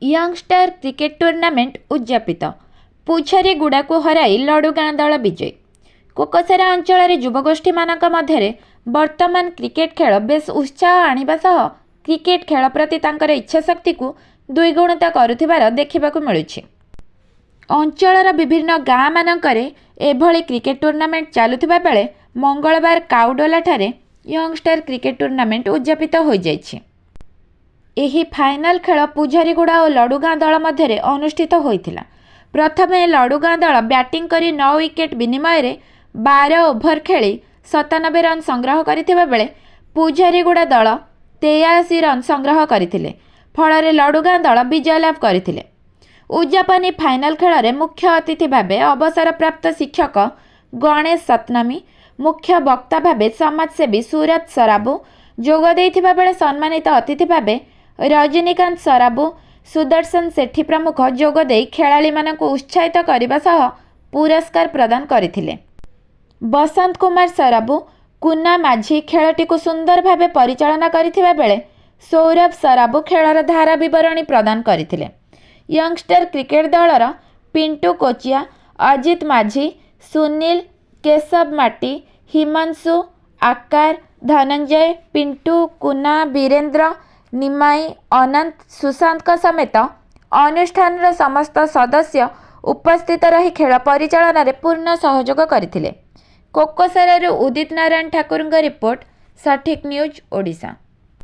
Youngster cricket tournament उद्यापित पुछारीगुड़ा को हराई लडुगाँ दल विजयी। कोकसरा अंचल युवगोष्ठी मानक मध्य वर्तमान क्रिकेट खेल बेस उत्साह आनिबा सह क्रिकेट खेल प्रति तांकर इच्छाशक्ति को द्विगुणित करुथिबार देखिबाकु मिलुछि। अंचलर विभिन्न गाँ मानकरे एभली क्रिकेट टूर्नामेंट चलुथिबा बेले मंगलवार काउडोला ठारे यंगस्टर क्रिकेट टूर्नामेंट उद्यापित हो जाइछि। एही फाइनाल खेल पुझारीगुड़ा और लडुगाँ दल मध्य अनुष्ठित होइथिला। प्रथमे लडुगाँ दल बैटिंग करी 9 विकेट विनिमय रे 12 ओभर खेली 97 रन संग्रह करथिबा बेले पुझारीगुड़ा दल 83 रन संग्रह करथिले। फଳରେ लडुगाँ दल विजय लाभ करथिले। उद्यापनी फाइनाल खेल रे मुख्य अतिथि भावे अवसर प्राप्त शिक्षक गणेश सतनामी, मुख्य वक्ता भावे समाजसेवी सूरत सराबू जोग देइथिबा बेले सम्मानित अतिथि भावे रजनीकांत सराबू, सुदर्शन सेठी प्रमुख जोगदे खेलाड़ी मानक उत्साहित करने सह पुरस्कार प्रदान करथिले। बसंत कुमार सराबू, कुना माझी खेलटी को सुंदर भावे परिचालना करथिबा बेले सौरभ सराबू खेलर धारा विवरणी प्रदान करथिले। यंगस्टर क्रिकेट दलर पिंटू कोचिया, अजित माझी, सुनील, केशव माटी, हिमांशु, आकार, धनंजय, पिंटू, कुना, वीरेंद्र, निमाई, अनंत, सुशांत समेत अनुष्ठान समस्त सदस्य उपस्थित रही खेल परिचालन रे पूर्ण सहयोग करथिले। कोकसरारू उदित नारायण ठाकुर रिपोर्ट, सठिक न्यूज ओडिशा।